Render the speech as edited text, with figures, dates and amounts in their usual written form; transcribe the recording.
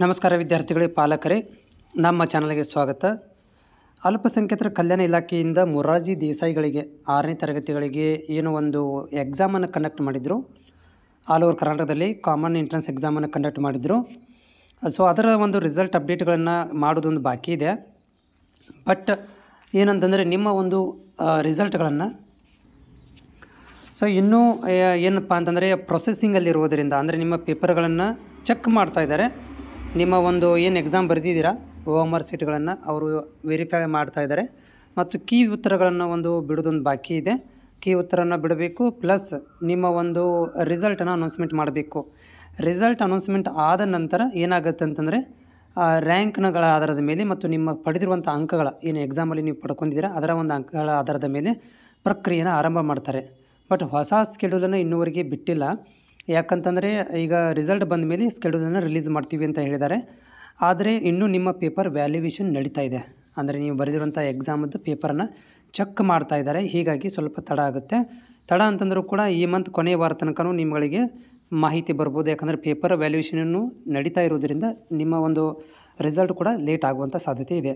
ನಮಸ್ಕಾರ ವಿದ್ಯಾರ್ಥಿಗಳೇ, ಪಾಲಕರೇ, ನಮ್ಮ ಚಾನಲ್ಗೆ ಸ್ವಾಗತ. ಅಲ್ಪಸಂಖ್ಯಾತರ ಕಲ್ಯಾಣ ಇಲಾಖೆಯಿಂದ ಮೊರಾರ್ಜಿ ದೇಸಾಯಿಗಳಿಗೆ 6ನೇ ತರಗತಿಗಳಿಗೆ ಏನು ಒಂದು ಎಕ್ಸಾಮನ್ನು ಕಂಡಕ್ಟ್ ಮಾಡಿದರು. ಆಲ್ ಓವರ್ ಕರ್ನಾಟಕದಲ್ಲಿ ಕಾಮನ್ ಎಂಟ್ರೆನ್ಸ್ ಎಕ್ಸಾಮನ್ನು ಕಂಡಕ್ಟ್ ಮಾಡಿದರು. ಸೊ ಅದರ ಒಂದು ರಿಸಲ್ಟ್ ಅಪ್ಡೇಟ್ಗಳನ್ನು ಮಾಡೋದೊಂದು ಬಾಕಿ ಇದೆ. ಬಟ್ ಏನಂತಂದರೆ ನಿಮ್ಮ ಒಂದು ರಿಸಲ್ಟ್ಗಳನ್ನು ಇನ್ನೂ ಏನಪ್ಪ ಅಂತಂದರೆ ಪ್ರೊಸೆಸಿಂಗಲ್ಲಿರುವುದರಿಂದ, ಅಂದರೆ ನಿಮ್ಮ ಪೇಪರ್ಗಳನ್ನು ಚೆಕ್ ಮಾಡ್ತಾ ಇದ್ದಾರೆ. ನಿಮ್ಮ ಒಂದು ಏನು ಎಕ್ಸಾಮ್ ಬರೆದಿದ್ದೀರಾ OMR ಸೀಟ್ಗಳನ್ನು ಅವರು ವೆರಿಫೈ ಮಾಡ್ತಾ ಇದ್ದಾರೆ. ಮತ್ತು ಕೀ ಉತ್ತರಗಳನ್ನು ಒಂದು ಬಿಡೋದೊಂದು ಬಾಕಿ ಇದೆ. ಕೀ ಉತ್ತರನ ಬಿಡಬೇಕು, ಪ್ಲಸ್ ನಿಮ್ಮ ಒಂದು ರಿಸಲ್ಟನ್ನು ಅನೌನ್ಸ್ಮೆಂಟ್ ಮಾಡಬೇಕು. ರಿಸಲ್ಟ್ ಅನೌನ್ಸ್ಮೆಂಟ್ ಆದ ನಂತರ ಏನಾಗುತ್ತೆ ಅಂತಂದರೆ ರ್ಯಾಂಕ್ಗಳ ಆಧಾರದ ಮೇಲೆ ಮತ್ತು ನಿಮ್ಮ ಪಡೆದಿರುವಂಥ ಅಂಕಗಳ ಏನು ಎಕ್ಸಾಮಲ್ಲಿ ನೀವು ಪಡ್ಕೊಂಡಿದ್ದೀರಾ ಅದರ ಒಂದು ಅಂಕಗಳ ಆಧಾರದ ಮೇಲೆ ಪ್ರಕ್ರಿಯೆನ ಆರಂಭ ಮಾಡ್ತಾರೆ. ಬಟ್ ಹೊಸ ಸ್ಕೆಡ್ಯೂಲನ್ನು ಇನ್ನೂವರೆಗೆ ಬಿಟ್ಟಿಲ್ಲ. ಯಾಕಂತಂದರೆ ಈಗ ರಿಸಲ್ಟ್ ಬಂದ ಮೇಲೆ ಸ್ಕೆಡ್ಯೂಲನ್ನು ರಿಲೀಸ್ ಮಾಡ್ತೀವಿ ಅಂತ ಹೇಳಿದ್ದಾರೆ. ಆದರೆ ಇನ್ನೂ ನಿಮ್ಮ ಪೇಪರ್ ವ್ಯಾಲ್ಯುವೇಷನ್ ನಡೀತಾ ಇದೆ. ಅಂದರೆ ನೀವು ಬರೆದಿರುವಂಥ ಎಕ್ಸಾಮದ್ದು ಪೇಪರನ್ನು ಚೆಕ್ ಮಾಡ್ತಾ ಇದ್ದಾರೆ. ಹೀಗಾಗಿ ಸ್ವಲ್ಪ ತಡ ಆಗುತ್ತೆ. ತಡ ಅಂತಂದರೂ ಕೂಡ ಈ ಮಂತ್ ಕೊನೆಯ ವಾರ ತನಕ ನಿಮ್ಮಗಳಿಗೆ ಮಾಹಿತಿ ಬರ್ಬೋದು. ಯಾಕಂದರೆ ಪೇಪರ್ ವ್ಯಾಲ್ಯುವೇಷನನ್ನು ನಡೀತಾ ಇರೋದರಿಂದ ನಿಮ್ಮ ಒಂದು ರಿಸಲ್ಟ್ ಕೂಡ ಲೇಟ್ ಆಗುವಂಥ ಸಾಧ್ಯತೆ ಇದೆ.